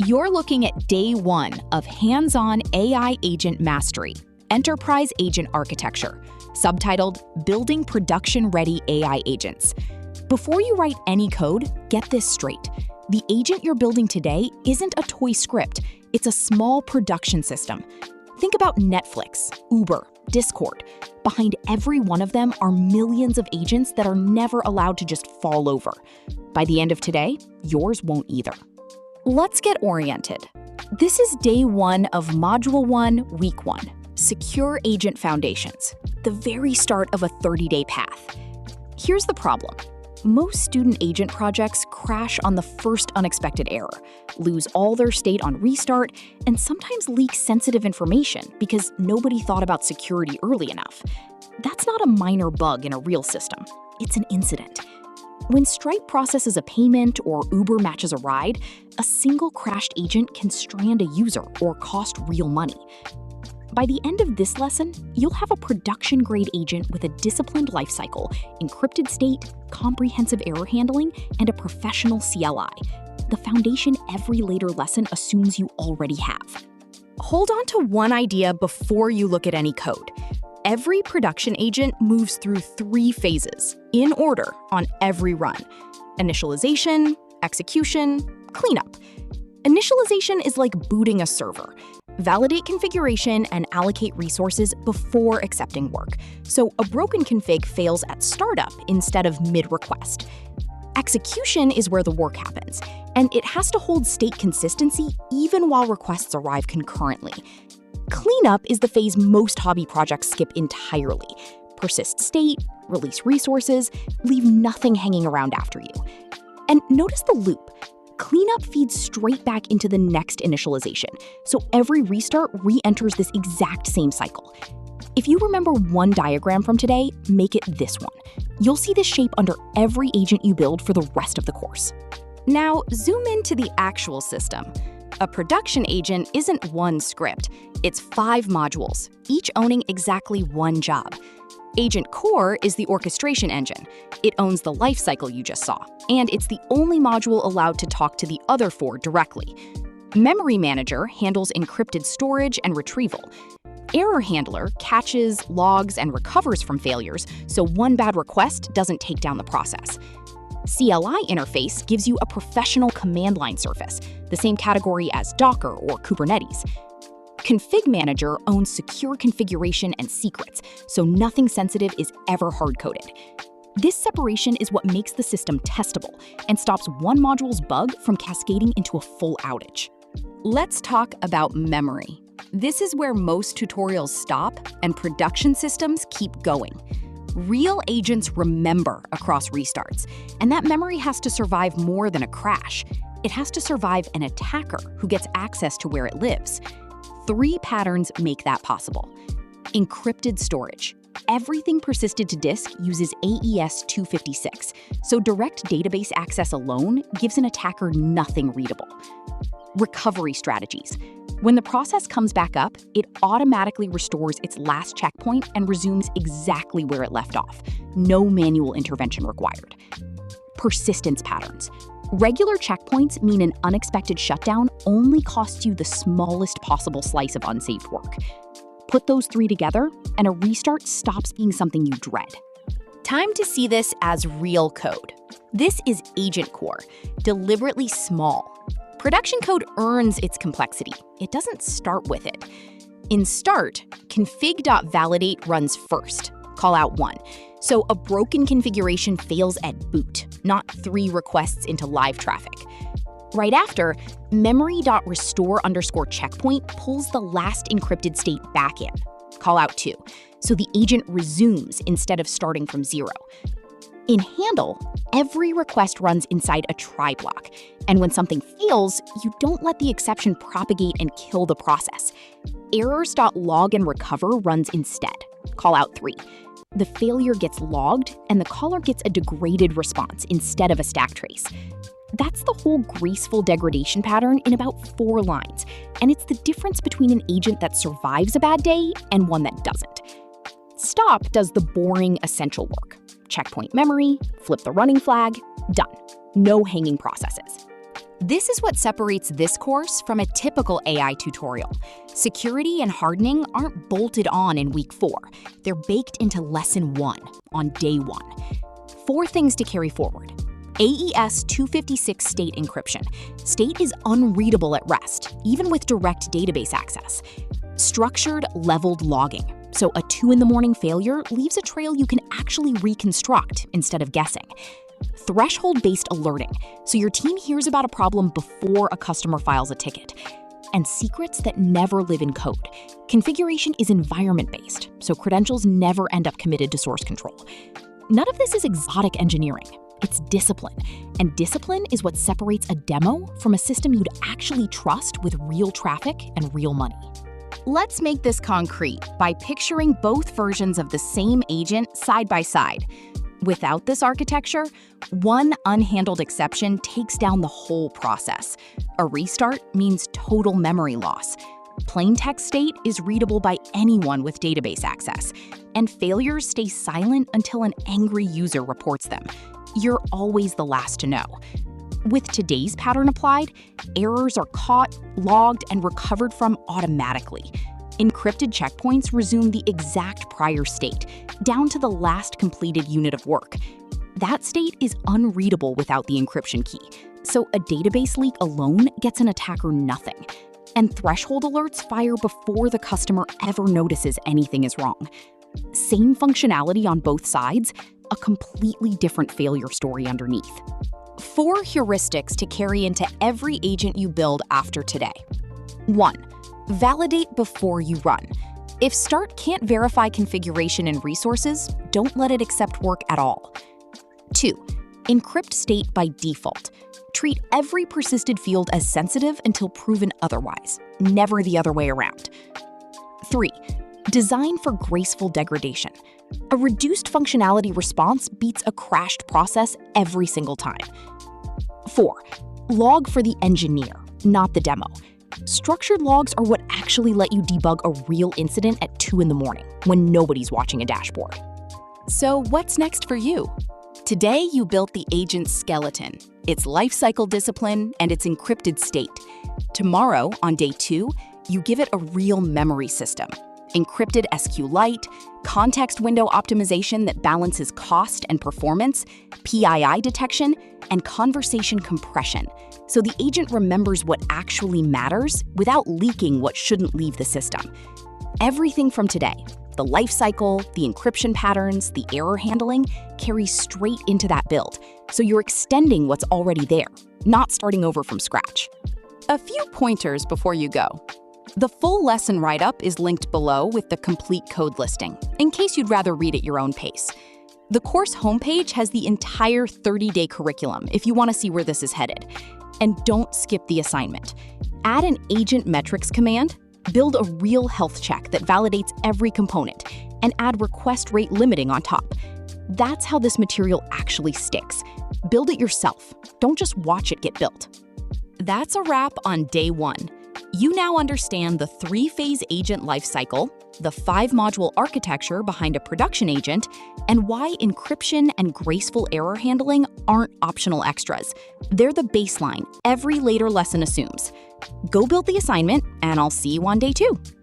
You're looking at day one of hands-on AI agent mastery, Enterprise Agent Architecture, subtitled Building Production-Ready AI Agents. Before you write any code, get this straight. The agent you're building today isn't a toy script, it's a small production system. Think about Netflix, Uber, Discord. Behind every one of them are millions of agents that are never allowed to just fall over. By the end of today, yours won't either. Let's get oriented. This is day one of Module 1, Week 1, Secure Agent Foundations, the very start of a 30-day path. Here's the problem. Most student agent projects crash on the first unexpected error, lose all their state on restart, and sometimes leak sensitive information because nobody thought about security early enough. That's not a minor bug in a real system. It's an incident. When Stripe processes a payment or Uber matches a ride, a single crashed agent can strand a user or cost real money. By the end of this lesson, you'll have a production-grade agent with a disciplined lifecycle, encrypted state, comprehensive error handling, and a professional CLI, the foundation every later lesson assumes you already have. Hold on to one idea before you look at any code. Every production agent moves through 3 phases, in order, on every run: initialization, execution, cleanup. Initialization is like booting a server. Validate configuration and allocate resources before accepting work, so a broken config fails at startup instead of mid-request. Execution is where the work happens, and it has to hold state consistency even while requests arrive concurrently. Cleanup is the phase most hobby projects skip entirely. Persist state, release resources, leave nothing hanging around after you. And notice the loop. Cleanup feeds straight back into the next initialization, so every restart re-enters this exact same cycle. If you remember one diagram from today, make it this one. You'll see this shape under every agent you build for the rest of the course. Now, zoom into the actual system. A production agent isn't one script, it's 5 modules, each owning exactly one job. Agent Core is the orchestration engine. It owns the lifecycle you just saw, and it's the only module allowed to talk to the other 4 directly. Memory Manager handles encrypted storage and retrieval. Error Handler catches, logs, and recovers from failures, so one bad request doesn't take down the process. CLI interface gives you a professional command line surface, the same category as Docker or Kubernetes. Config Manager owns secure configuration and secrets, so nothing sensitive is ever hard-coded. This separation is what makes the system testable and stops one module's bug from cascading into a full outage. Let's talk about memory. This is where most tutorials stop and production systems keep going. Real agents remember across restarts, and that memory has to survive more than a crash. It has to survive an attacker who gets access to where it lives. 3 patterns make that possible. Encrypted storage. Everything persisted to disk uses AES 256, so direct database access alone gives an attacker nothing readable. Recovery strategies. When the process comes back up, it automatically restores its last checkpoint and resumes exactly where it left off. No manual intervention required. Persistence patterns. Regular checkpoints mean an unexpected shutdown only costs you the smallest possible slice of unsaved work. Put those 3 together, and a restart stops being something you dread. Time to see this as real code. This is Agent Core, deliberately small. Production code earns its complexity. It doesn't start with it. In start, config.validate runs first, call out 1. So a broken configuration fails at boot, not 3 requests into live traffic. Right after, memory.restore_checkpoint pulls the last encrypted state back in, call out 2. So the agent resumes instead of starting from 0. In handle, every request runs inside a try block, and when something fails, you don't let the exception propagate and kill the process. Errors.log and recover runs instead, call out 3. The failure gets logged, and the caller gets a degraded response instead of a stack trace. That's the whole graceful degradation pattern in about 4 lines, and it's the difference between an agent that survives a bad day and one that doesn't. Stop does the boring, essential work. Checkpoint memory, flip the running flag, done. No hanging processes. This is what separates this course from a typical AI tutorial. Security and hardening aren't bolted on in week 4. They're baked into lesson 1 on day 1. 4 things to carry forward. AES 256 state encryption. State is unreadable at rest, even with direct database access. Structured leveled logging. So a 2 a.m. failure leaves a trail you can actually reconstruct instead of guessing. Threshold-based alerting, so your team hears about a problem before a customer files a ticket. And secrets that never live in code. Configuration is environment-based, so credentials never end up committed to source control. None of this is exotic engineering. It's discipline. And discipline is what separates a demo from a system you'd actually trust with real traffic and real money. Let's make this concrete by picturing both versions of the same agent side by side. Without this architecture, one unhandled exception takes down the whole process. A restart means total memory loss. Plain text state is readable by anyone with database access, and failures stay silent until an angry user reports them. You're always the last to know. With today's pattern applied, errors are caught, logged, and recovered from automatically. Encrypted checkpoints resume the exact prior state, down to the last completed unit of work. That state is unreadable without the encryption key, so a database leak alone gets an attacker nothing. And threshold alerts fire before the customer ever notices anything is wrong. Same functionality on both sides, a completely different failure story underneath. 4 heuristics to carry into every agent you build after today. 1. Validate before you run. If Start can't verify configuration and resources, don't let it accept work at all. 2. Encrypt state by default. Treat every persisted field as sensitive until proven otherwise, never the other way around. 3. Design for graceful degradation. A reduced functionality response beats a crashed process every single time. 4. Log for the engineer, not the demo. Structured logs are what actually let you debug a real incident at 2 a.m. when nobody's watching a dashboard. So what's next for you? Today, you built the agent's skeleton, its lifecycle discipline, and its encrypted state. Tomorrow, on day 2, you give it a real memory system. Encrypted SQLite, context window optimization that balances cost and performance, PII detection, and conversation compression, so the agent remembers what actually matters without leaking what shouldn't leave the system. Everything from today, the lifecycle, the encryption patterns, the error handling, carries straight into that build, so you're extending what's already there, not starting over from scratch. A few pointers before you go. The full lesson write-up is linked below with the complete code listing, in case you'd rather read at your own pace. The course homepage has the entire 30-day curriculum if you want to see where this is headed. And don't skip the assignment. Add an agent metrics command, build a real health check that validates every component, and add request rate limiting on top. That's how this material actually sticks. Build it yourself. Don't just watch it get built. That's a wrap on day 1. You now understand the 3-phase agent lifecycle, the 5-module architecture behind a production agent, and why encryption and graceful error handling aren't optional extras. They're the baseline every later lesson assumes. Go build the assignment, and I'll see you on day 2.